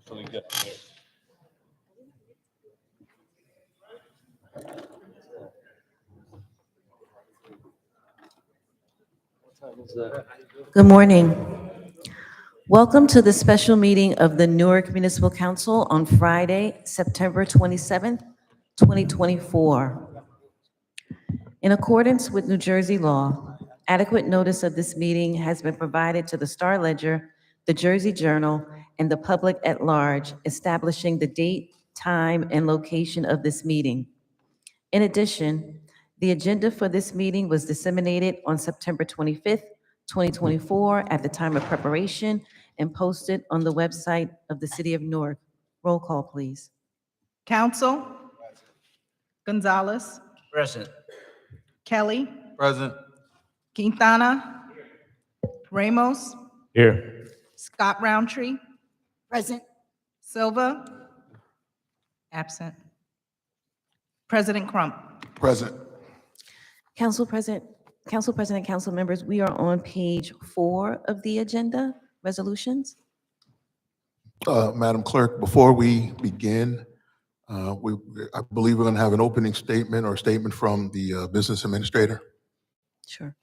Actually good. Good morning. Welcome to the special meeting of the Newark Municipal Council on Friday, September 27th, 2024. In accordance with New Jersey law, adequate notice of this meeting has been provided to the Star Ledger, the Jersey Journal, and the public at large, establishing the date, time, and location of this meeting. In addition, the agenda for this meeting was disseminated on September 25th, 2024 at the time of preparation and posted on the website of the City of Newark. Roll call, please. Council. Gonzalez. Present. Kelly. Present. Quintana. Ramos. Here. Scott Roundtree. Present. Silva. Absent. President Crump. Present. Council President, Council members, we are on page 4 of the agenda, resolutions. Madam Clerk, before we begin, I believe we're going to have an opening statement or statement from the business administrator. Sure.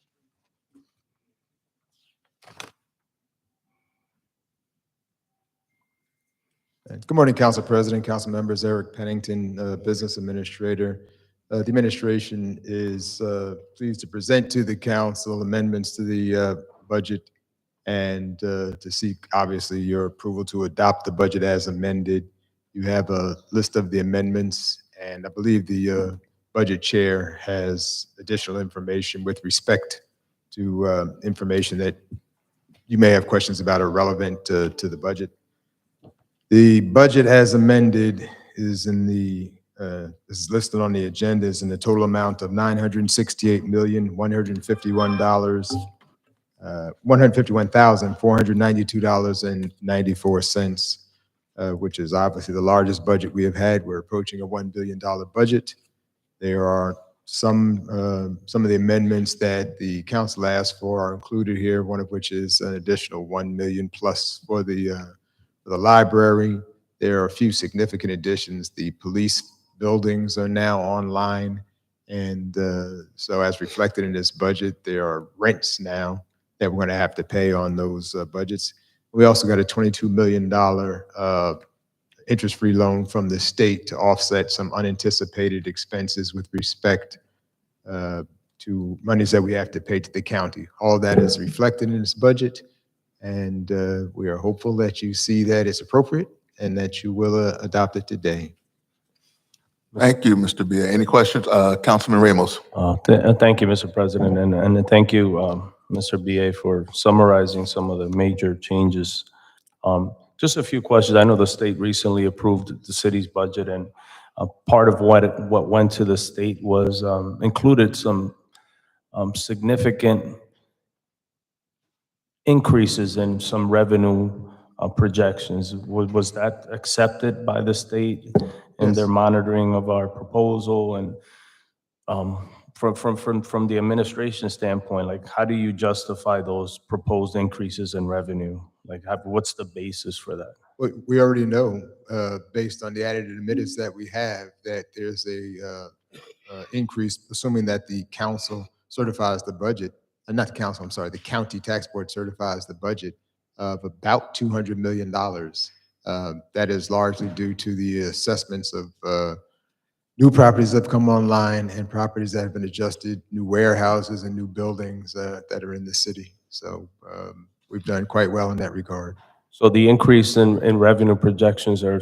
Good morning, Council President, Council members. Eric Pennington, Business Administrator. The administration is pleased to present to the council amendments to the budget and to seek, obviously, your approval to adopt the budget as amended. You have a list of the amendments, and I believe the budget chair has additional information with respect to information that you may have questions about or relevant to the budget. The budget as amended is is listed on the agenda, is in the total amount of $151,492.94, which is obviously the largest budget we have had. We're approaching a $1 billion budget. There are some of the amendments that the council asked for are included here, one of which is an additional $1 million plus for the library. There are a few significant additions. The police buildings are now online. And so as reflected in this budget, there are rents now that we're going to have to pay on those budgets. We also got a $22 million interest-free loan from the state to offset some unanticipated expenses with respect to monies that we have to pay to the county. All that is reflected in this budget. And we are hopeful that you see that it's appropriate and that you will adopt it today. Thank you, Mr. Bia. Any questions? Councilman Ramos. Thank you, Mr. President, and thank you, Mr. BA, for summarizing some of the major changes. Just a few questions. I know the state recently approved the city's budget, and part of what went to the state was included some significant increases in some revenue projections. Was that accepted by the state in their monitoring of our proposal? And from the administration standpoint, like, how do you justify those proposed increases in revenue? Like, what's the basis for that? We already know, based on the added admittance that we have, that there's a increase, assuming that the council certifies the budget. Not the council, I'm sorry, the county tax board certifies the budget of about $200 million. That is largely due to the assessments of new properties that have come online and properties that have been adjusted, new warehouses and new buildings that are in the city. So we've done quite well in that regard. So the increase in revenue projections are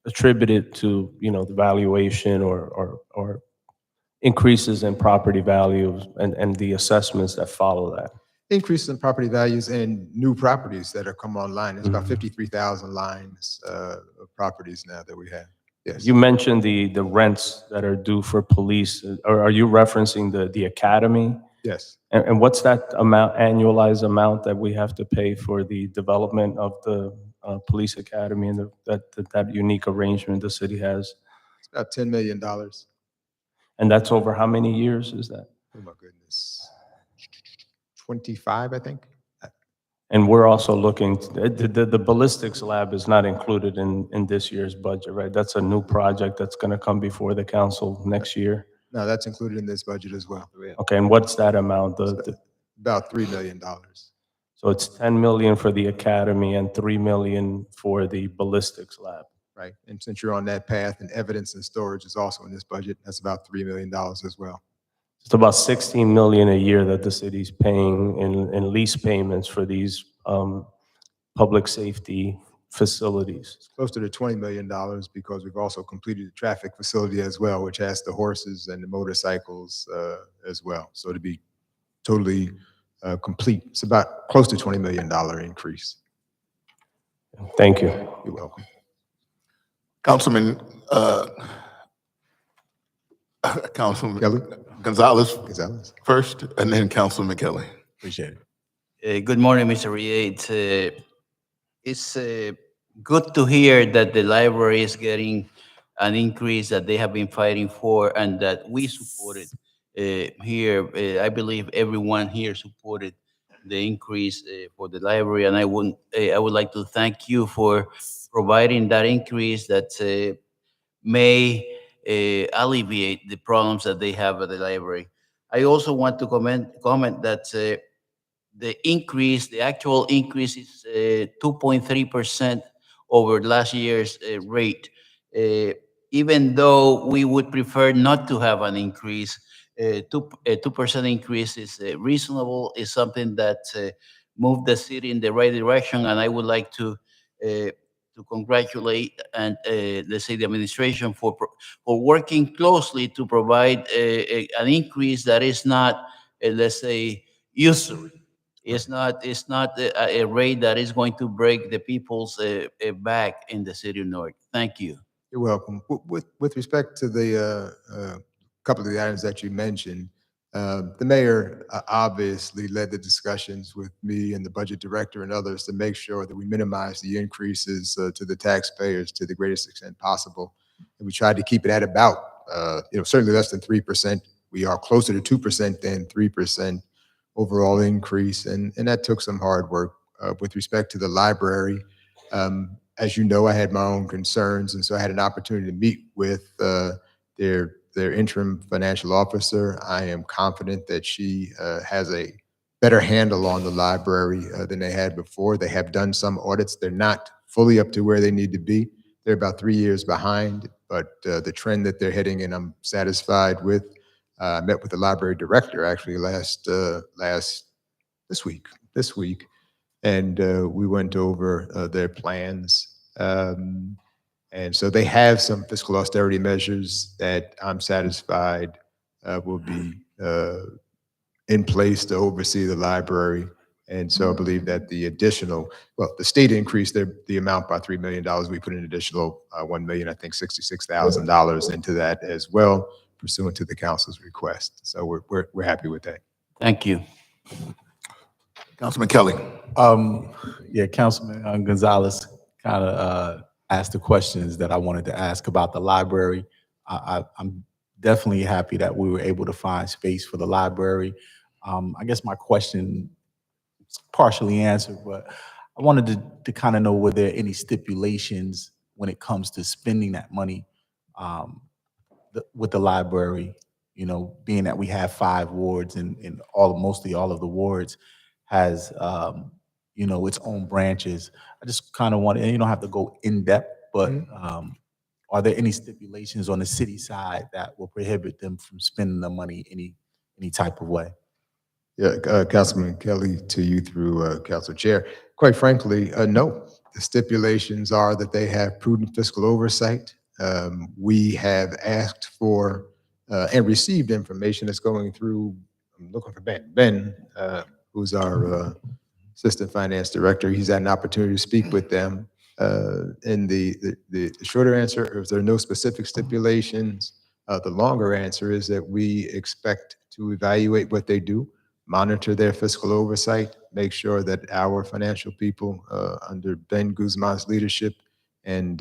attributed to, the valuation or increases in property values and the assessments that follow that. Increases in property values and new properties that have come online. It's about 53,000 lines of properties now that we have. Yes. You mentioned the rents that are due for police. Or are you referencing the academy? Yes. And what's that annualized amount that we have to pay for the development of the police academy and that unique arrangement the city has? It's about $10 million. And that's over how many years is that? Oh my goodness. 25, I think. And we're also looking, the ballistics lab is not included in this year's budget, right? That's a new project that's going to come before the council next year. No, that's included in this budget as well. Okay, and what's that amount? About $3 million. So it's 10 million for the academy and 3 million for the ballistics lab. Right. And since you're on that path, and evidence and storage is also in this budget, that's about $3 million as well. It's about 16 million a year that the city's paying in lease payments for these public safety facilities. Closer to $20 million because we've also completed the traffic facility as well, which has the horses and the motorcycles as well. So to be totally complete, it's about close to $20 million increase. Thank you. You're welcome. Councilman Kelly? Gonzalez Gonzalez? first, and then Councilman Kelly. Appreciate it. Good morning, Mr. Rie. It's good to hear that the library is getting an increase that they have been fighting for and that we supported here. I believe everyone here supported the increase for the library, and I would like to thank you for providing that increase that may alleviate the problems that they have at the library. I also want to comment that the actual increase is 2.3% over last year's rate. Even though we would prefer not to have an increase, 2% increase is reasonable, is something that moved the city in the right direction, and I would like to congratulate and let's say the administration for working closely to provide an increase that is not let's say usury. It's not a rate that is going to break the people's back in the city of Newark. Thank you. You're welcome. With respect to the couple of the items that you mentioned, the mayor obviously led the discussions with me and the budget director and others to make sure that we minimize the increases to the taxpayers to the greatest extent possible. And we tried to keep it at about, certainly less than 3%. We are closer to 2% than 3% overall increase. And that took some hard work. With respect to the library, as you know, I had my own concerns. And so I had an opportunity to meet with their interim financial officer. I am confident that she has a better handle on the library than they had before. They have done some audits. They're not fully up to where they need to be. They're about 3 years behind, but the trend that they're heading in, I'm satisfied with. I met with the library director actually this week, and we went over their plans. And so they have some fiscal austerity measures that I'm satisfied will be in place to oversee the library. And so I believe that the state increased the amount by $3 million. We put an additional $1,066,000 into that as well, pursuant to the council's request. So we're happy with that. Thank you. Councilman Kelly. Yeah, Councilman Gonzalez kind of asked the questions that I wanted to ask about the library. I'm definitely happy that we were able to find space for the library. I guess my question is partially answered, but I wanted to kind of know, were there any stipulations when it comes to spending that money with the library, being that we have 5 wards and mostly all of the wards has, its own branches. I just kind of want, and you don't have to go in depth, but are there any stipulations on the city side that will prohibit them from spending the money any type of way? Yeah, Councilman Kelly, to you through Council Chair. Quite frankly, no. The stipulations are that they have prudent fiscal oversight. We have asked for and received information that's going through, I'm looking for Ben, who's our Assistant Finance Director. He's had an opportunity to speak with them. And the shorter answer is there are no specific stipulations. The longer answer is that we expect to evaluate what they do, monitor their fiscal oversight, make sure that our financial people under Ben Guzman's leadership and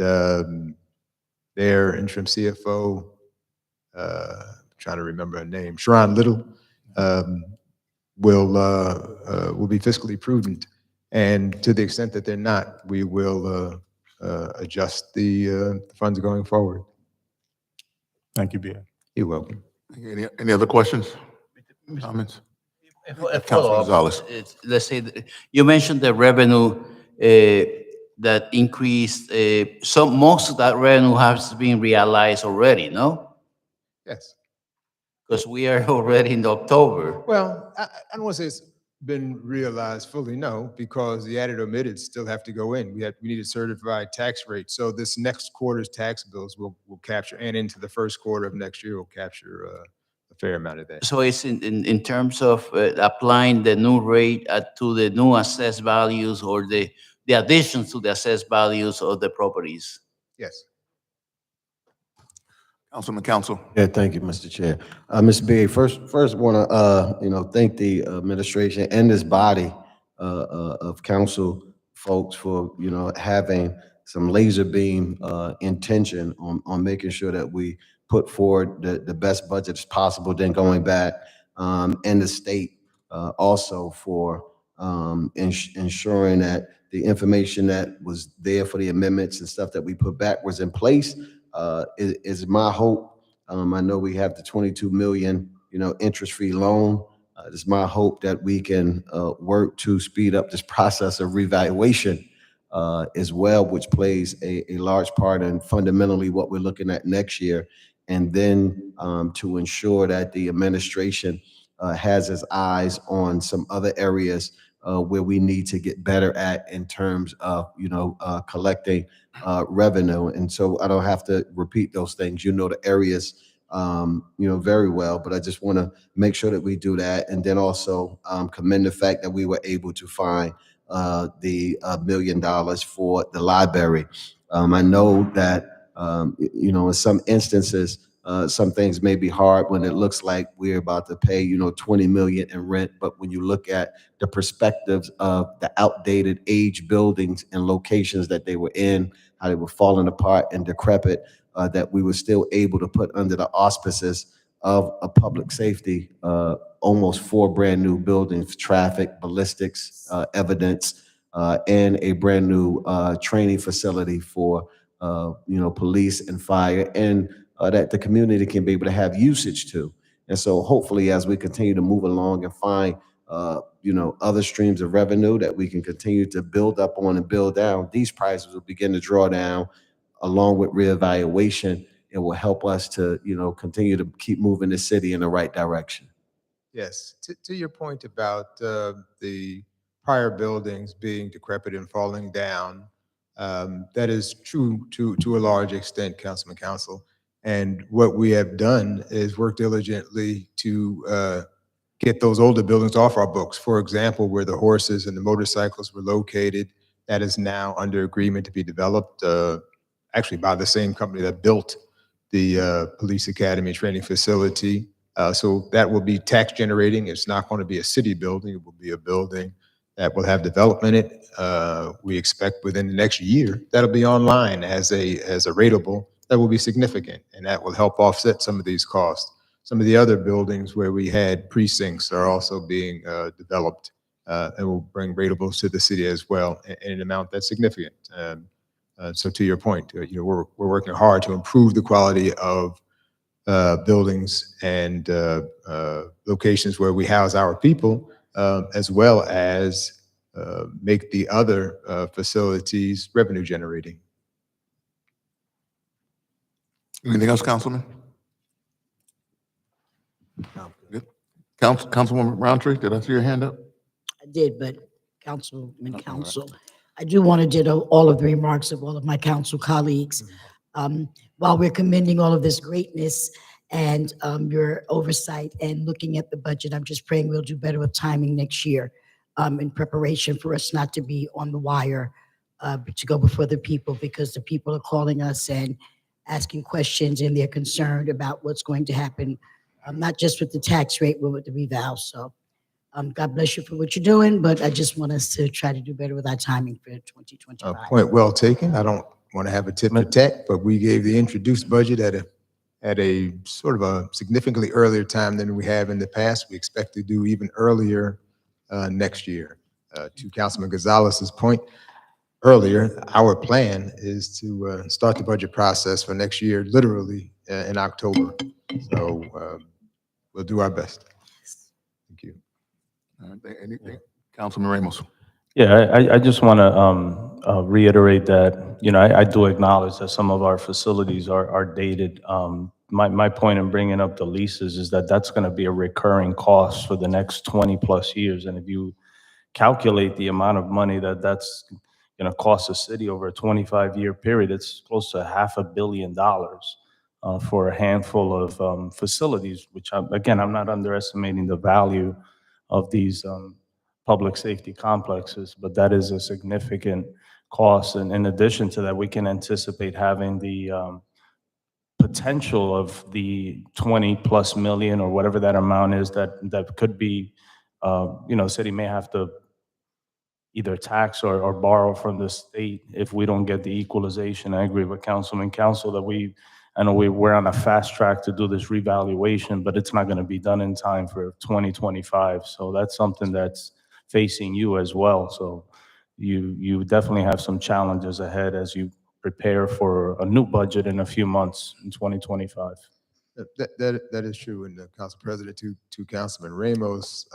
their interim CFO, trying to remember her name, Sharon Little, will be fiscally prudent And to the extent that they're not, we will adjust the funds going forward. Thank you, BA. You're welcome. Any other questions, comments? A Councilman follow-up, Gonzalez. let's say, you mentioned the revenue that increased, most of that revenue has been realized already, no? Yes. Because we are already in October. Well, I don't want to say it's been realized fully, no, because the added omitted still have to go in. We need a certified tax rate. So this next quarter's tax bills will capture, and into the first quarter of next year, will capture a fair amount of that. So it's in terms of applying the new rate to the new assessed values or the additions to the assessed values of the properties. Yes. Councilman Council. Yeah, thank you, Mr. Chair. Mr. BA, first want to, thank the administration and this body of council folks for, having some laser beam intention on making sure that we put forward the best budget as possible, then going back, and the state also for ensuring that the information that was there for the amendments and stuff that we put back was in place. Is my hope. I know we have the 22 million, interest-free loan. It's my hope that we can work to speed up this process of revaluation as well, which plays a large part in fundamentally what we're looking at next year. And then to ensure that the administration has its eyes on some other areas where we need to get better at in terms of, collecting revenue. And so I don't have to repeat those things. The areas, very well, but I just want to make sure that we do that. And then also commend the fact that we were able to find the $1 million for the library. I know that, in some instances, some things may be hard when it looks like we're about to pay, 20 million in rent. But when you look at the perspectives of the outdated age buildings and locations that they were in, how they were falling apart and decrepit, that we were still able to put under the auspices of a public safety, almost 4 brand new buildings, traffic, ballistics, evidence, and a brand new training facility for, police and fire, and that the community can be able to have usage to. And so hopefully as we continue to move along and find, other streams of revenue that we can continue to build up on and build down, these prices will begin to draw down along with reevaluation. It will help us to, continue to keep moving the city in the right direction. Yes. To your point about the prior buildings being decrepit and falling down, that is true to a large extent, Councilman Council. And what we have done is work diligently to get those older buildings off our books. For example, where the horses and the motorcycles were located, that is now under agreement to be developed, actually by the same company that built the police academy training facility. So that will be tax generating. It's not going to be a city building. It will be a building that will have development in it. We expect within the next year that'll be online as a rateable. That will be significant, and that will help offset some of these costs. Some of the other buildings where we had precincts are also being developed and will bring ratables to the city as well in an amount that's significant. So to your point, we're working hard to improve the quality of buildings and locations where we house our people, as well as make the other facilities revenue generating. Anything else, Councilman? Good. Councilwoman Roundtree, did I see your hand up? I did, but Councilman Council, I do want to ditto all of the remarks of all of my council colleagues. While we're commending all of this greatness and your oversight and looking at the budget, I'm just praying we'll do better with timing next year in preparation for us not to be on the wire, but to go before the people, because the people are calling us and asking questions, and they're concerned about what's going to happen, not just with the tax rate, but with the reval. So God bless you for what you're doing, but I just want us to try to do better with our timing for 2025. Point well taken. I don't want to have a tit for tat, but we gave the introduced budget at a sort of a significantly earlier time than we have in the past. We expect to do even earlier next year. To Councilman Gonzalez's point earlier, our plan is to start the budget process for next year, literally in October. So we'll do our best. Thank you. Anything? Councilman Ramos. Yeah, I just want to reiterate that, I do acknowledge that some of our facilities are dated. My point in bringing up the leases is that that's going to be a recurring cost for the next 20-plus years. And if you calculate the amount of money that's going to cost the city over a 25-year period, it's close to $500 million for a handful of facilities, which, again, I'm not underestimating the value of these public safety complexes, but that is a significant cost. And in addition to that, we can anticipate having the potential of the 20-plus million or whatever that amount is that could be, city may have to either tax or borrow from the state if we don't get the equalization. I agree with Councilman Council that I know we're on a fast track to do this revaluation, but it's not going to be done in time for 2025. So that's something that's facing you as well. So you definitely have some challenges ahead as you prepare for a new budget in a few months in 2025. That is true. And Council President, to Councilman Ramos,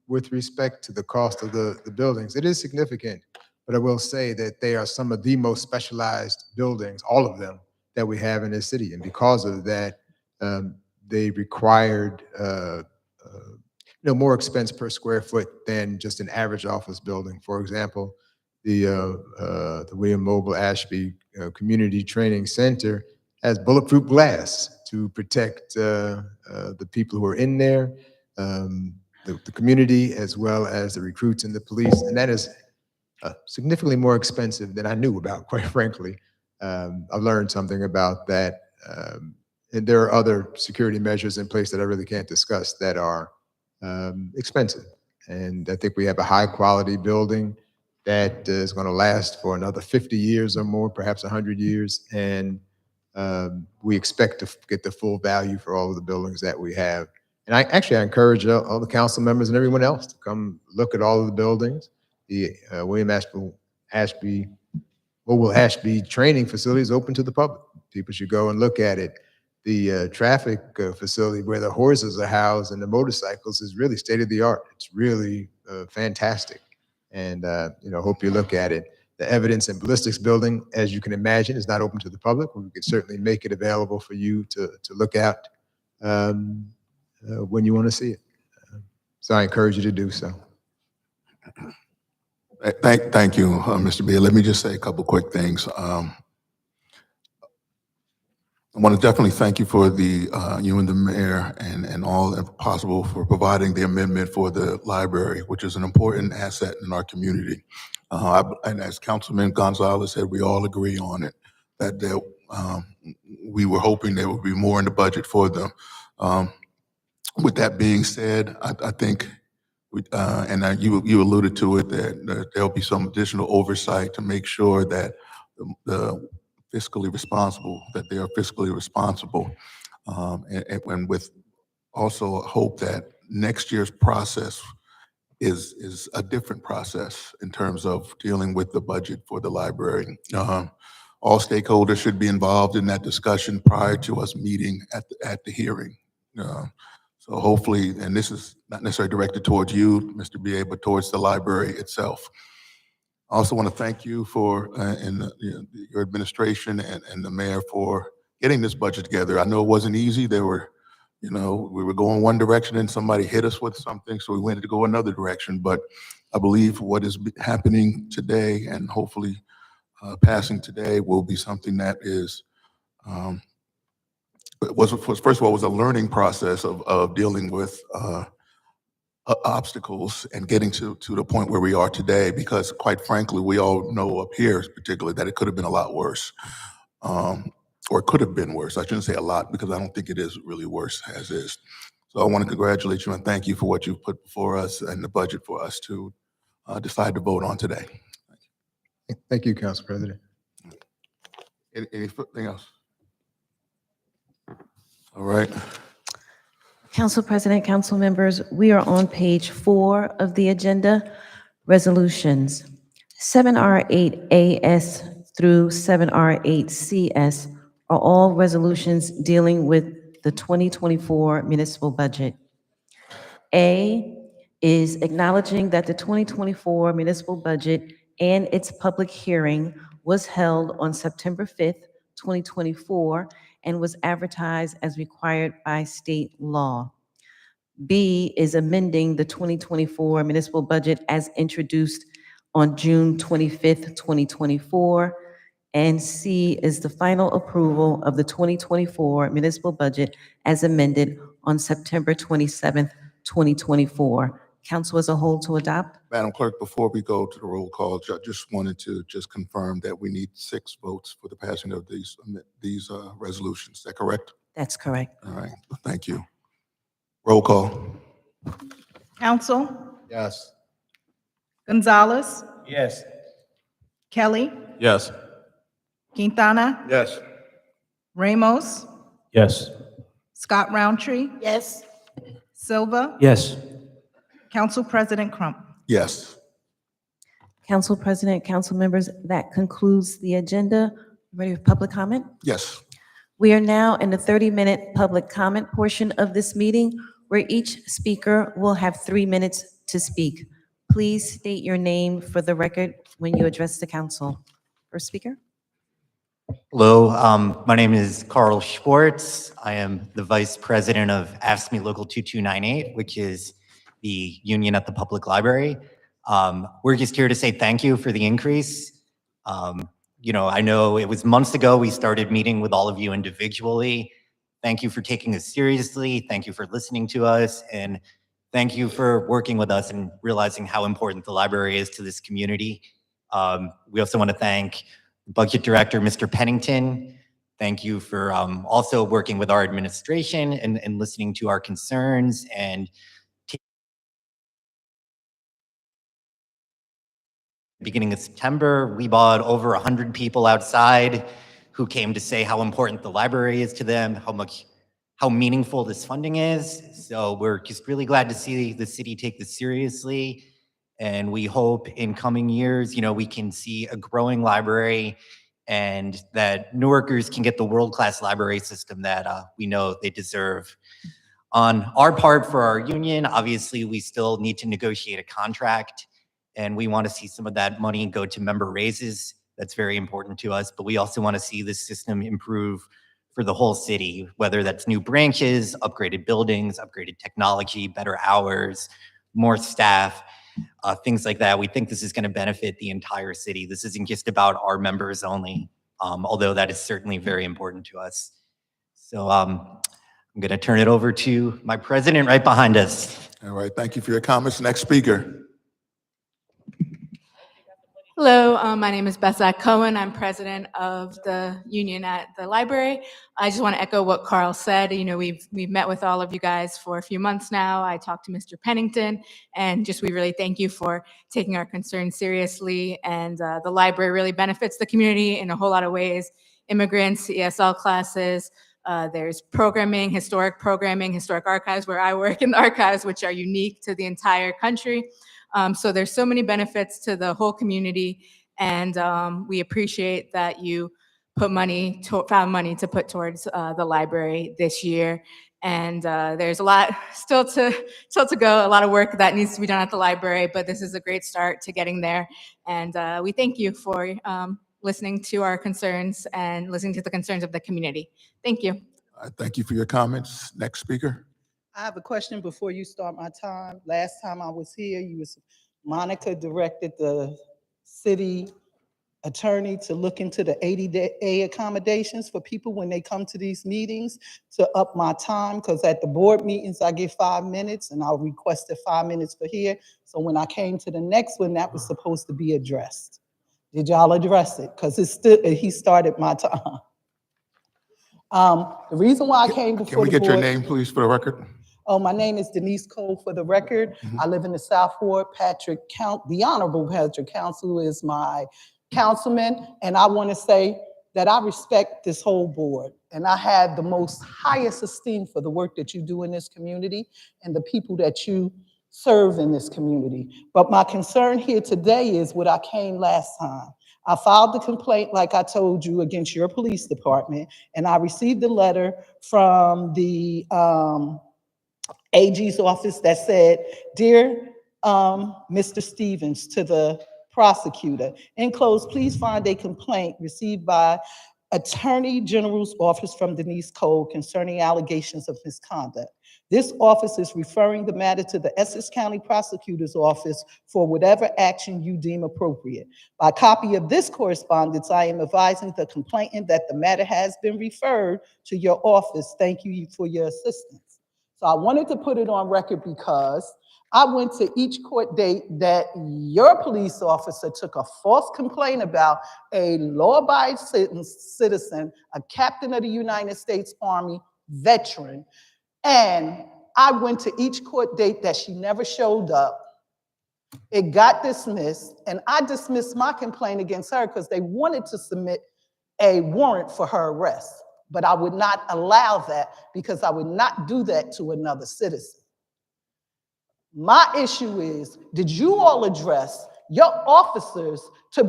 with respect to the cost of the buildings, it is significant. But I will say that they are some of the most specialized buildings, all of them, that we have in this city. And because of that, they required more expense per square foot than just an average office building. For example, the William Mobile Ashby Community Training Center has bulletproof glass to protect the people who are in there, the community, as well as the recruits and the police. And that is significantly more expensive than I knew about, quite frankly. I learned something about that. And there are other security measures in place that I really can't discuss that are expensive. And I think we have a high quality building that is going to last for another 50 years or more, perhaps 100 years. And we expect to get the full value for all of the buildings that we have. And I encourage all the council members and everyone else to come look at all of the buildings. The William Ashby Mobile Ashby training facility is open to the public. People should go and look at it. The traffic facility where the horses are housed and the motorcycles is really state of the art. It's really fantastic. And, hope you look at it. The evidence and ballistics building, as you can imagine, is not open to the public. We could certainly make it available for you to look at when you want to see it. So I encourage you to do so. Thank you, Mr. Beard. Let me just say a couple quick things. I want to definitely thank you for you and the mayor and all possible for providing the amendment for the library, which is an important asset in our community. And as Councilman Gonzalez said, we all agree on it, that we were hoping there would be more in the budget for them. With that being said, I think, you alluded to it, that there'll be some additional oversight to make sure that the fiscally responsible, that they are fiscally responsible. And with also hope that next year's process is a different process in terms of dealing with the budget for the library. All stakeholders should be involved in that discussion prior to us meeting at the hearing. So hopefully, and this is not necessarily directed towards you, Mr. BA, but towards the library itself. I also want to thank you for, your administration and the mayor for getting this budget together. I know it wasn't easy. We were going one direction and somebody hit us with something, so we went to go another direction. But I believe what is happening today and hopefully passing today will be something that is, first of all, was a learning process of dealing with obstacles and getting to the point where we are today, because quite frankly, we all know up here particularly that it could have been a lot worse, or it could have been worse. I shouldn't say a lot, because I don't think it is really worse as is. So I want to congratulate you and thank you for what you've put before us and the budget for us to decide to vote on today. Thank you, Council President. Anything else? All right. Council President, council members, we are on page 4 of the agenda, Resolutions. 7R8AS through 7R8CS are all resolutions dealing with the 2024 municipal budget. A is acknowledging that the 2024 municipal budget and its public hearing was held on September 5th, 2024, and was advertised as required by state law. B is amending the 2024 municipal budget as introduced on June 25th, 2024. And C is the final approval of the 2024 municipal budget as amended on September 27th, 2024. Council as a whole to adopt? Madam Clerk, before we go to the roll call, I just wanted to just confirm that we need 6 votes for the passing of these resolutions. Is that correct? That's correct. All right, thank you. Roll call. Council, Yes. Gonzalez, Yes. Kelly, Yes. Quintana, Yes. Ramos, Yes. Scott Roundtree, Yes. Silva, Yes. Council President Crump. Yes. Council President, council members, that concludes the agenda. Ready for public comment? Yes. We are now in the 30-minute public comment portion of this meeting, where each speaker will have 3 minutes to speak. Please state your name for the record when you address the council. First speaker? Hello, my name is Carl Schwartz. I am the Vice President of AFSCME Local 2298, which is the union at the public library. We're just here to say thank you for the increase. I know it was months ago we started meeting with all of you individually. Thank you for taking us seriously. Thank you for listening to us. And thank you for working with us and realizing how important the library is to this community. We also want to thank Budget Director, Mr. Pennington. Thank you for also working with our administration and listening to our concerns. And beginning of September, we bought over 100 people outside who came to say how important the library is to them, how meaningful this funding is. So we're just really glad to see the city take this seriously. And we hope in coming years, we can see a growing library and that Newarkers can get the world-class library system that we know they deserve. On our part for our union, obviously, we still need to negotiate a contract, and we want to see some of that money go to member raises. That's very important to us, but we also want to see this system improve for the whole city, whether that's new branches, upgraded buildings, upgraded technology, better hours, more staff. Things like that. We think this is going to benefit the entire city. This isn't just about our members only, although that is certainly very important to us. So I'm going to turn it over to my president right behind us. All right, thank you for your comments. Next speaker. Hello, my name is Bessa Cohen. I'm president of the union at the library. I just want to echo what Carl said. We've met with all of you guys for a few months now. I talked to Mr. Pennington, and we really thank you for taking our concerns seriously. And the library really benefits the community in a whole lot of ways. Immigrants, ESL classes, there's programming, historic archives where I work in the archives, which are unique to the entire country. So there's so many benefits to the whole community, and we appreciate that you found money to put towards the library this year. And there's a lot still to go, a lot of work that needs to be done at the library, but this is a great start to getting there. And we thank you for listening to our concerns and listening to the concerns of the community. Thank you. Thank you for your comments. Next speaker. I have a question before you start my time. Last time I was here, Monica directed the city attorney to look into the 80-day accommodations for people when they come to these meetings to up my time, because at the board meetings, I get 5 minutes and I requested 5 minutes for here. So when I came to the next one, that was supposed to be addressed. Did y'all address it? Because he started my time. The reason why I came before Can we the get your board- name, please, for the record? Oh, my name is Denise Cole for the record. I live in the South Ward. The Honorable Patrick Council is my councilman. And I want to say that I respect this whole board. And I have the most highest esteem for the work that you do in this community and the people that you serve in this community. But my concern here today is what I came last time. I filed the complaint, like I told you, against your police department, and I received a letter from the AG's office that said, "Dear Mr. Stevens," to the prosecutor, "enclosed, please find a complaint received by Attorney General's office from Denise Cole concerning allegations of misconduct. This office is referring the matter to the Essex County Prosecutor's Office for whatever action you deem appropriate. By copy of this correspondence, I am advising the complainant that the matter has been referred to your office. Thank you for your assistance." So I wanted to put it on record because I went to each court date that your police officer took a false complaint about a law-abiding citizen, a captain of the United States Army, veteran, and I went to each court date that she never showed up. It got dismissed, and I dismissed my complaint against her because they wanted to submit a warrant for her arrest. But I would not allow that because I would not do that to another citizen. My issue is, did you all address your officers to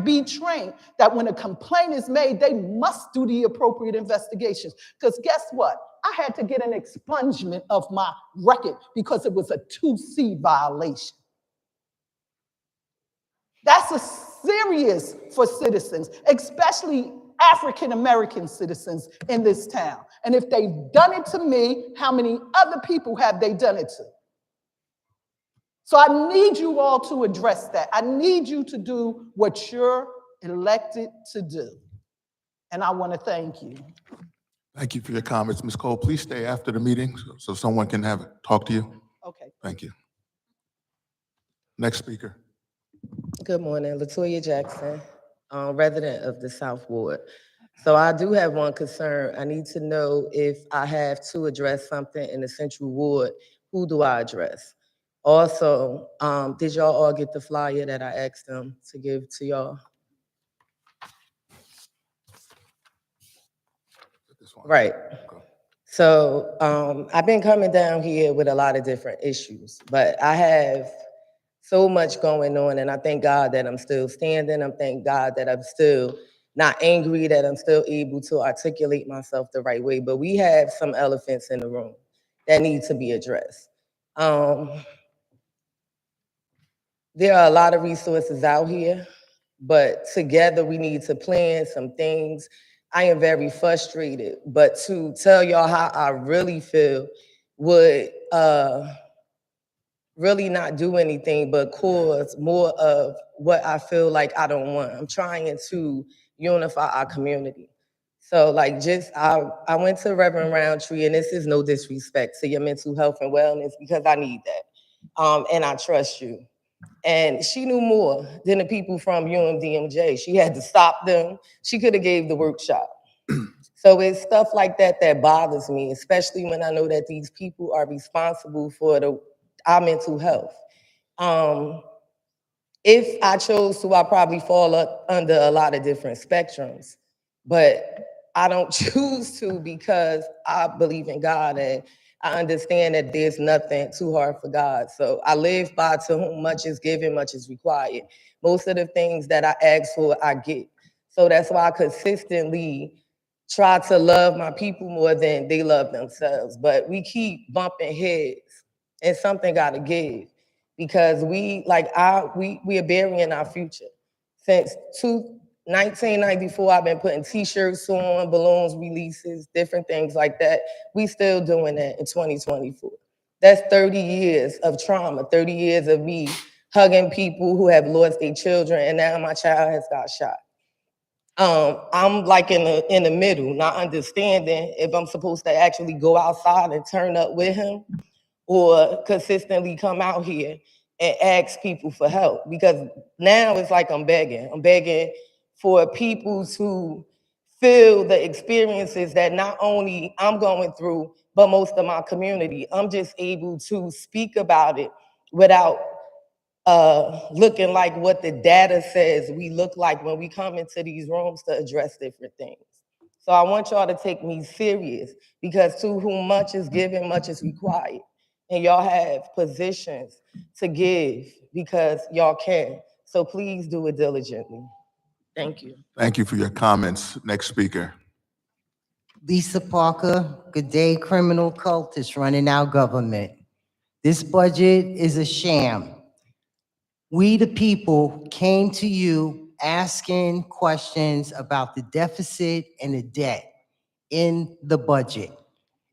be trained that when a complaint is made, they must do the appropriate investigations? Because guess what? I had to get an expungement of my record because it was a 2C violation. That's a serious for citizens, especially African-American citizens in this town. And if they've done it to me, how many other people have they done it to? So I need you all to address that. I need you to do what you're elected to do. And I want to thank you. Thank you for your comments. Ms. Cole, please stay after the meeting so someone can talk to you. Okay. Thank you. Next speaker. Good morning, Latoya Jackson, resident of the South Ward. So I do have one concern. I need to know if I have to address something in the Central Ward, who do I address? Also, did y'all all get the flyer that I asked them to give to y'all? Right. So I've been coming down here with a lot of different issues, but I have so much going on, and I thank God that I'm still standing. I thank God that I'm still not angry, that I'm still able to articulate myself the right way. But we have some elephants in the room that need to be addressed. There are a lot of resources out here, but together we need to plan some things. I am very frustrated, but to tell y'all how I really feel would really not do anything but cause more of what I feel like I don't want. I'm trying to unify our community. So like I went to Reverend Roundtree, and this is no disrespect to your mental health and wellness because I need that. And I trust you. And she knew more than the people from UMDMJ. She had to stop them. She could have gave the workshop. So it's stuff like that that bothers me, especially when I know that these people are responsible for our mental health. If I chose to, I'd probably fall under a lot of different spectrums, but I don't choose to because I believe in God and I understand that there's nothing too hard for God. So I live by to whom much is given, much is required. Most of the things that I ask for, I get. So that's why I consistently try to love my people more than they love themselves. But we keep bumping heads and something gotta give because we are burying our future. Since 1994, I've been putting t-shirts on, balloons releases, different things like that. We still doing that in 2024. That's 30 years of trauma, 30 years of me hugging people who have lost their children, and now my child has got shot. I'm like in the middle, not understanding if I'm supposed to actually go outside and turn up with him or consistently come out here and ask people for help. Because now it's like I'm begging for people to feel the experiences that not only I'm going through, but most of my community. I'm just able to speak about it without looking like what the data says we look like when we come into these rooms to address different things. So I want y'all to take me serious because to whom much is given, much is required. and y'all have positions to give because y'all can. So please do it diligently. Thank you. Thank you for your comments. Next speaker. Lisa Parker, good day, criminal cultist running our government. This budget is a sham. We, the people, came to you asking questions about the deficit and the debt in the budget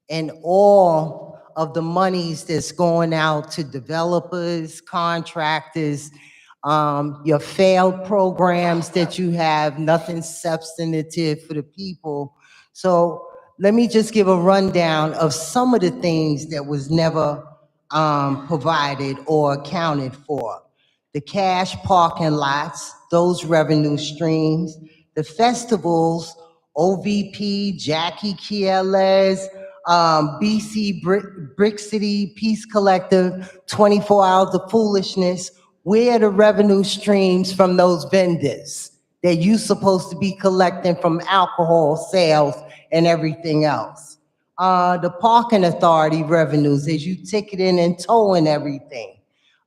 and all of the monies that's going out to developers, contractors, your failed programs that you have, nothing substantive for the people. So let me just give a rundown of some of the things that was never provided or accounted for. The cash parking lots, those revenue streams, the festivals, OVP, Jackie Kieles, BC Brick City Peace Collective, 24 Hours of Foolishness. Where are the revenue streams from those vendors that you supposed to be collecting from alcohol sales and everything else? The parking authority revenues as you ticketing and towing everything.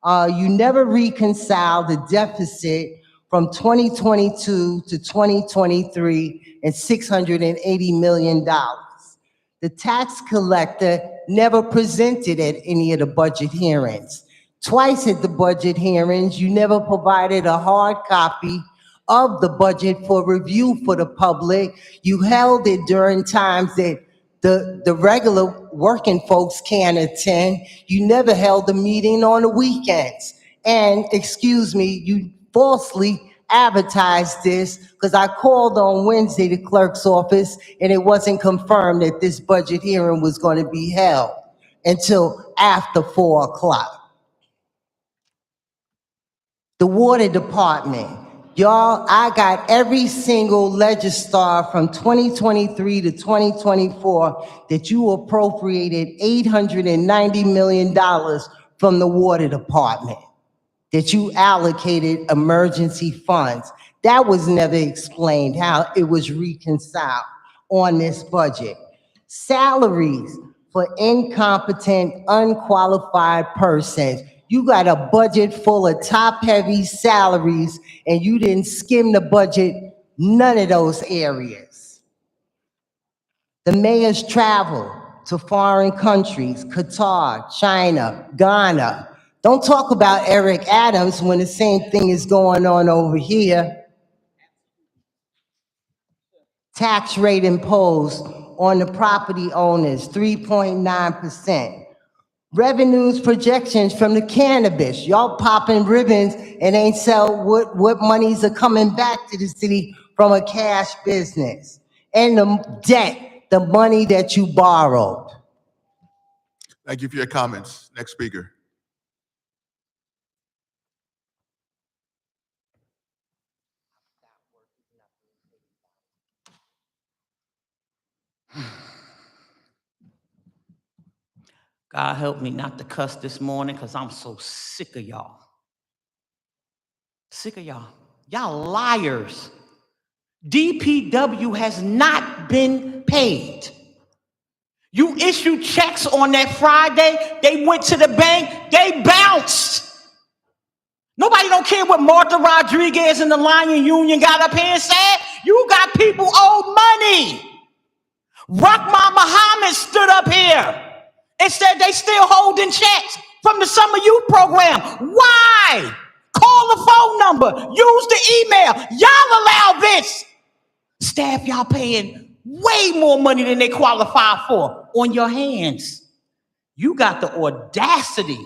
You never reconcile the deficit from 2022 to 2023 and $680 million. The tax collector never presented at any of the budget hearings. Twice at the budget hearings, you never provided a hard copy of the budget for review for the public. You held it during times that the regular working folks can't attend. You never held a meeting on the weekends. And, excuse me, you falsely advertised this because I called on Wednesday the clerk's office and it wasn't confirmed that this budget hearing was going to be held until after 4 o'clock. The water department. Y'all, I got every single legistar from 2023 to 2024 that you appropriated $890 million from the water department, that you allocated emergency funds. That was never explained how it was reconciled on this budget. Salaries for incompetent, unqualified persons. You got a budget full of top-heavy salaries and you didn't skim the budget, none of those areas. The mayor's travel to foreign countries, Qatar, China, Ghana. Don't talk about Eric Adams when the same thing is going on over here. Tax rate imposed on the property owners, 3.9%. Revenues projections from the cannabis. Y'all popping ribbons and ain't sell what monies are coming back to the city from a cash business. And the debt, the money that you borrowed. Thank you for your comments. Next speaker. God help me not to cuss this morning because I'm so sick of y'all. Sick of y'all. Y'all liars. DPW has not been paid. You issued checks on that Friday. They went to the bank. They bounced. Nobody don't care what Martha Rodriguez and the Lion Union got up here and said. You got people owed money. Rahman Muhammad stood up here and said they still holding checks from the summer youth program. Why? Call the phone number. Use the email. Y'all allow this. Staff, y'all paying way more money than they qualify for on your hands. You got the audacity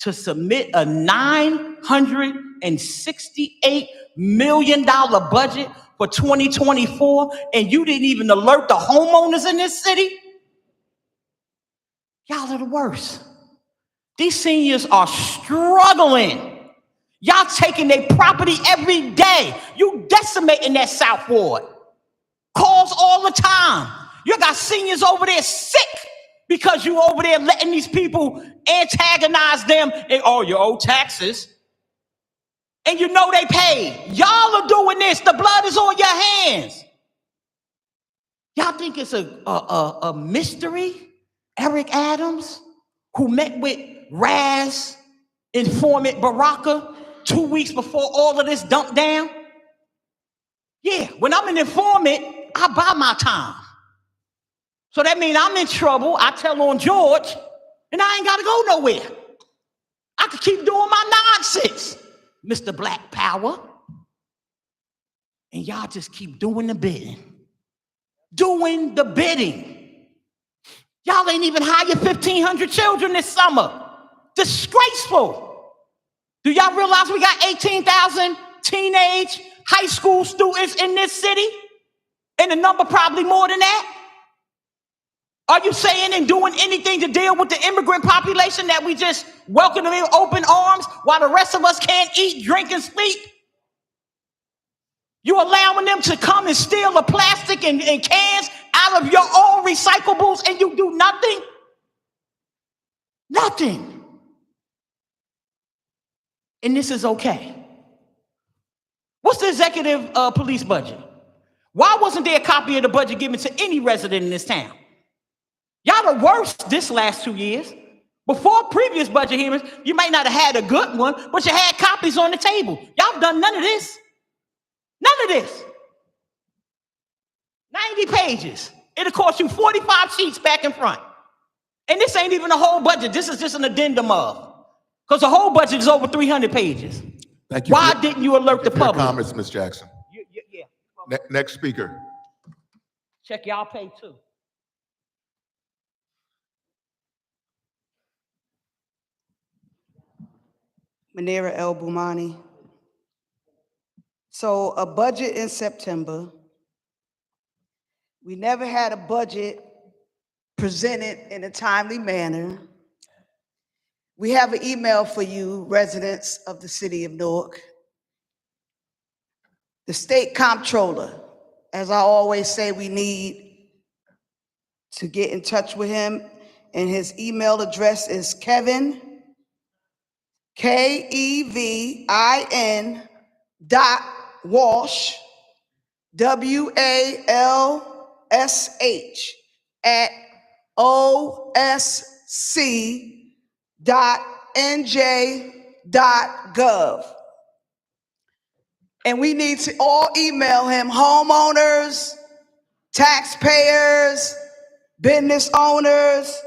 to submit a $968 million budget for 2024, and you didn't even alert the homeowners in this city? Y'all are the worst. These seniors are struggling. Y'all taking their property every day. You decimating that South Ward. Calls all the time. You got seniors over there sick because you over there letting these people antagonize them and, oh, you owe taxes. And you know they paid. Y'all are doing this. The blood is on your hands. Y'all think it's a mystery? Eric Adams who met with Raz, informant Baraka, 2 weeks before all of this dumped down? Yeah, when I'm an informant, I buy my time. So that means I'm in trouble. I tell on George, and I ain't got to go nowhere. I could keep doing my nonsense, Mr. Black Power. And y'all just keep doing the bidding. Doing the bidding. Y'all ain't even hired 1,500 children this summer. Disgraceful. Do y'all realize we got 18,000 teenage high school students in this city? And the number probably more than that? Are you saying and doing anything to deal with the immigrant population that we just welcome them in open arms while the rest of us can't eat, drink, and sleep? You allowing them to come and steal the plastic and cans out of your own recyclables and you do nothing? Nothing. And this is okay. What's the executive police budget? Why wasn't there a copy of the budget given to any resident in this town? Y'all the worst this last 2 years. Before previous budget hearings, you might not have had a good one, but you had copies on the table. Y'all done none of this. None of this. 90 pages. It'll cost you 45 sheets back and front. And this ain't even the whole budget. This is just an addendum of. Because the whole budget is over 300 pages. Thank you. Why didn't you alert the Thank you for your public? comments, Ms. Jackson. Yeah. Next speaker. Check y'all pay too. Manera El Boumani. So a budget in September. We never had a budget presented in a timely manner. We have an email for you, residents of the city of Newark. The state comptroller, as I always say, we need to get in touch with him, and his email address is Kevin, Kevin .Walsh, WALSH @osc.nj.gov. And we need to all email him, homeowners, taxpayers, business owners,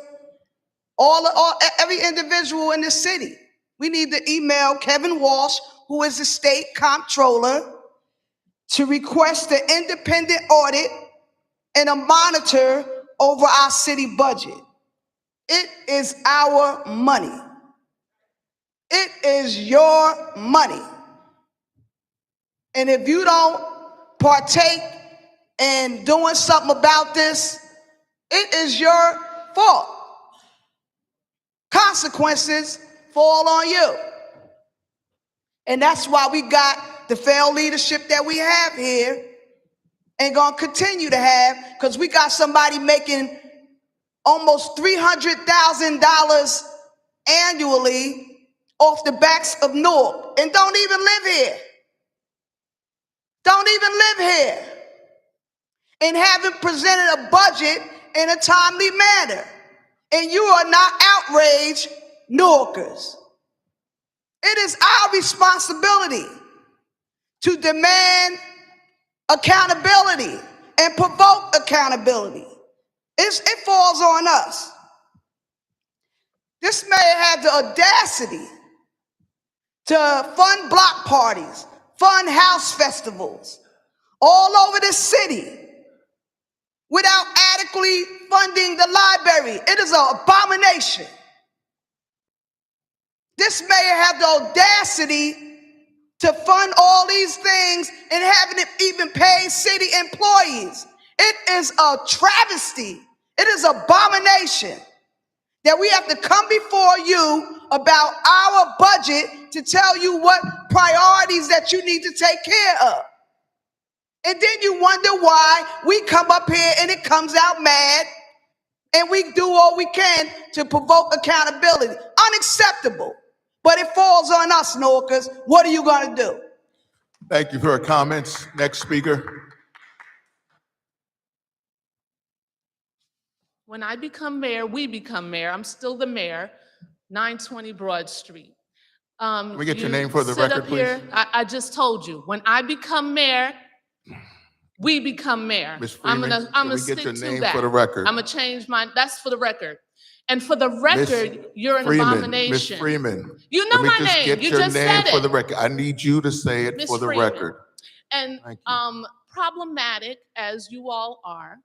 every individual in the city. We need to email Kevin Walsh, who is the state comptroller, to request an independent audit and a monitor over our city budget. It is our money. It is your money. And if you don't partake in doing something about this, it is your fault. Consequences fall on you. And that's why we got the failed leadership that we have here and gonna continue to have, because we got somebody making almost $300,000 annually off the backs of Newark and don't even live here. Don't even live here. And haven't presented a budget in a timely manner. And you are not outraged Newarkers. It is our responsibility to demand accountability and provoke accountability. It falls on us. This mayor had the audacity to fund block parties, fund house festivals all over the city without adequately funding the library. It is an abomination. This mayor had the audacity to fund all these things and haven't even paid city employees. It is a travesty. It is an abomination that we have to come before you about our budget to tell you what priorities that you need to take care of. And then you wonder why we come up here and it comes out mad and we do all we can to provoke accountability. Unacceptable. But it falls on us, Newarkers. What are you going to do? Thank you for your comments. Next speaker. when I become mayor, we become mayor, I'm still the mayor, 920 Broad Street. Can we get your You name for the sit record, up here, please? I just told you, when I become mayor, we become mayor. Ms. I'm Freeman, gonna can we stick get your to name that. for the record? I'm gonna change my, that's for the record. And for the record, you're an Freeman, abomination. Ms. Freeman. You know let me my just name. get You your just name said for it. the record. I need you to say it Ms. for the Freeman. record. And problematic as you all are,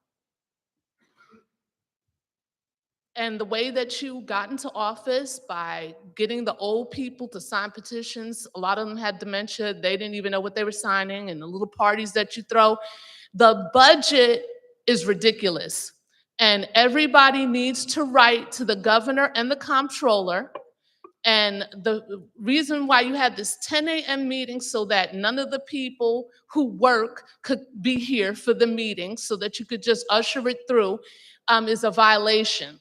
and the way that you got into office by getting the old people to sign petitions, a lot of them had dementia, they didn't even know what they were signing, and the little parties that you throw, the budget is ridiculous. And everybody needs to write to the governor and the comptroller. And the reason why you had this 10 a.m. meeting so that none of the people who work could be here for the meeting so that you could just usher it through is a violation.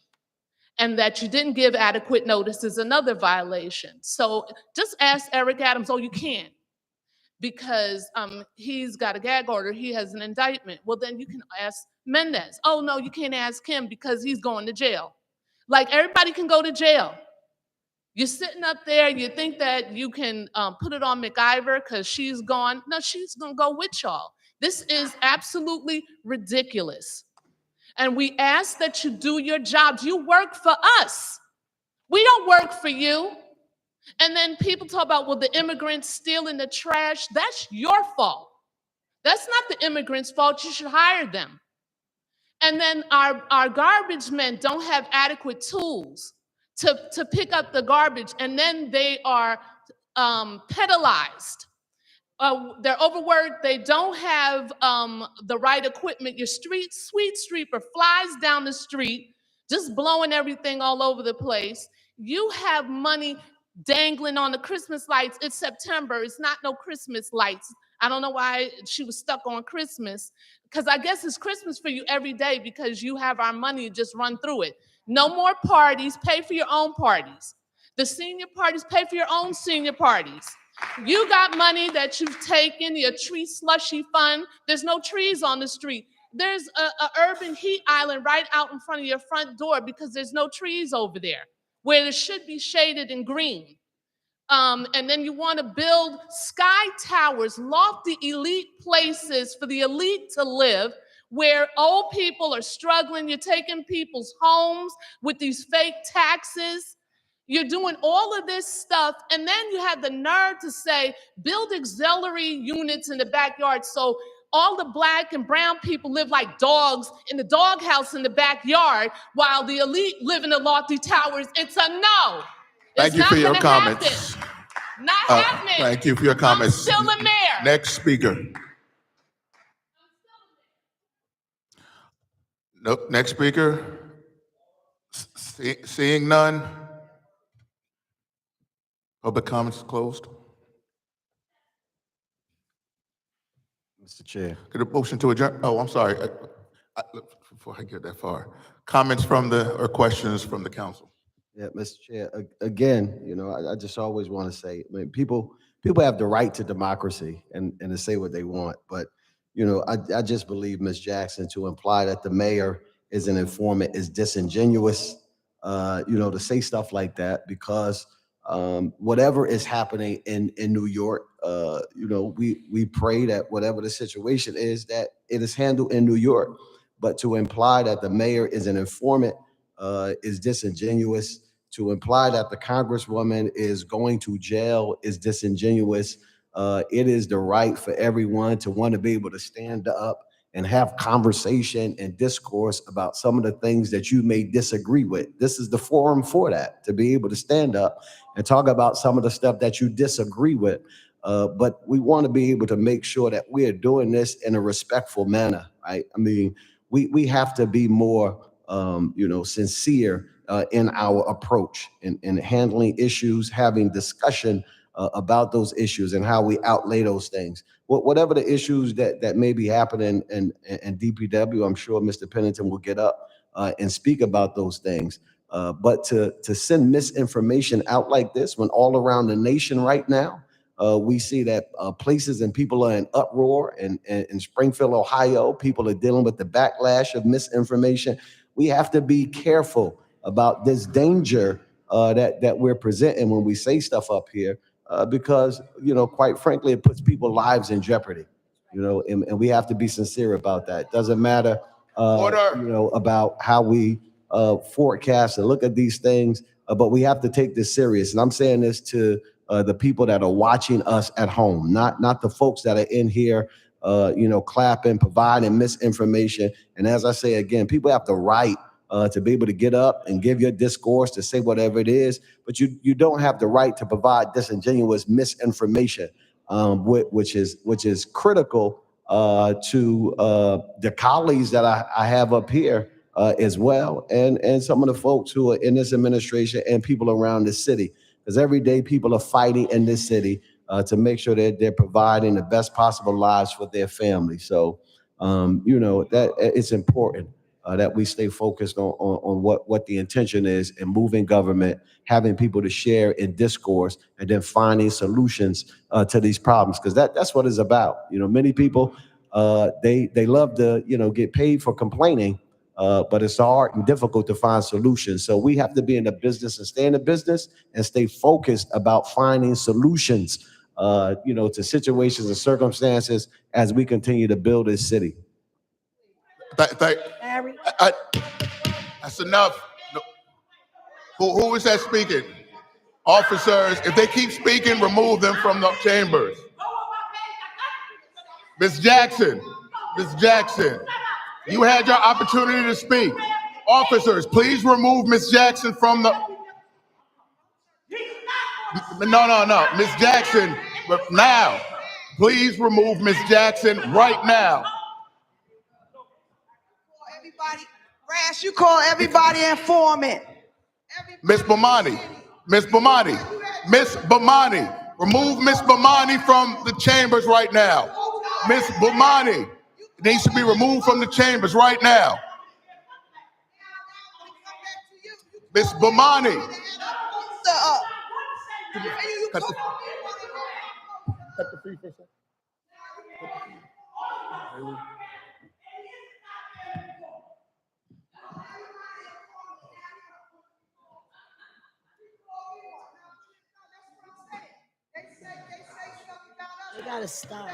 And that you didn't give adequate notice is another violation. So just ask Eric Adams, oh, you can't, because he's got a gag order, he has an indictment. Well, then you can ask Mendez. Oh, no, you can't ask him because he's going to jail. Like, everybody can go to jail. You're sitting up there, you think that you can put it on MacGyver because she's gone. No, she's gonna go with y'all. This is absolutely ridiculous. And we ask that you do your jobs. You work for us. We don't work for you. And then people talk about, well, the immigrants stealing the trash. That's your fault. That's not the immigrants' fault. You should hire them. And then our garbage men don't have adequate tools to pick up the garbage, and then they are penalized. They're overworked, they don't have the right equipment. Your sweet sweeper flies down the street, just blowing everything all over the place. You have money dangling on the Christmas lights. It's September, it's not no Christmas lights. I don't know why she was stuck on Christmas, because I guess it's Christmas for you every day because you have our money, just run through it. No more parties, pay for your own parties. The senior parties, pay for your own senior parties. You got money that you've taken, your tree slushy fund. There's no trees on the street. There's a urban heat island right out in front of your front door because there's no trees over there where it should be shaded and green. And then you want to build sky towers, lofty elite places for the elite to live, where old people are struggling. You're taking people's homes with these fake taxes. You're doing all of this stuff, and then you have the nerve to say, build auxiliary units in the backyard so all the Black and brown people live like dogs in the doghouse in the backyard while the elite live in the lofty towers. It's a no. Thank you for your comments. Happen. Not happening. Thank you for your comments. I'm still a mayor. Next speaker. Nope. Next speaker. Seeing none. Public comments closed. Mr. Chair. Could a motion to adjourn? Oh, I'm sorry. Before I get that far, comments from or questions from the council. Yeah, Mr. Chair, again, I just always want to say, I mean, people have the right to democracy and to say what they want. But, I just believe, Ms. Jackson, to imply that the mayor is an informant is disingenuous, to say stuff like that, because whatever is happening in New York, we pray that whatever the situation is, that it is handled in New York. But to imply that the mayor is an informant is disingenuous. To imply that the congresswoman is going to jail is disingenuous. It is the right for everyone to want to be able to stand up and have conversation and discourse about some of the things that you may disagree with. This is the forum for that, to be able to stand up and talk about some of the stuff that you disagree with. But we want to be able to make sure that we are doing this in a respectful manner, right? I mean, we have to be more, sincere in our approach in handling issues, having discussion about those issues and how we outlay those things. Whatever the issues that may be happening in DPW, I'm sure Mr. Pennington will get up and speak about those things. But to send misinformation out like this when all around the nation right now, we see that places and people are in uproar. In Springfield, Ohio, people are dealing with the backlash of misinformation. we have to be careful about this danger that we're presenting when we say stuff up here, because, quite frankly, it puts people's lives in jeopardy, and we have to be sincere about that. It doesn't matter, about how we forecast and look at these things, but we have to take this serious. And I'm saying this to the people that are watching us at home, not the folks that are in here, clapping, providing misinformation. And as I say again, people have the right to be able to get up and give your discourse, to say whatever it is, but you don't have the right to provide disingenuous misinformation, which is critical to the colleagues that I have up here as well, and some of the folks who are in this administration and people around the city, because every day people are fighting in this city to make sure that they're providing the best possible lives for their families. So, that it's important that we stay focused on what the intention is in moving government, having people to share in discourse, and then finding solutions to these problems, because that's what it's about. Many people they love to get paid for complaining, but it's hard and difficult to find solutions. So we have to be in the business and stay in the business and stay focused about finding solutions, to situations and circumstances as we continue to build this city. That's enough. No. Who is that speaking? Officers, if they keep speaking, remove them from the chambers. Ms. Jackson, you had your opportunity to speak. Officers, please remove Ms. Jackson from the... No. Ms. Jackson, now. Please remove Ms. Jackson right now. Everybody, Rash, you call everybody informant. Ms. Bomani, remove Ms. Bomani from the chambers right now. Ms. Bomani needs to be removed from the chambers right now. Ms. Bomani. Cut the feed for a second. You gotta stop.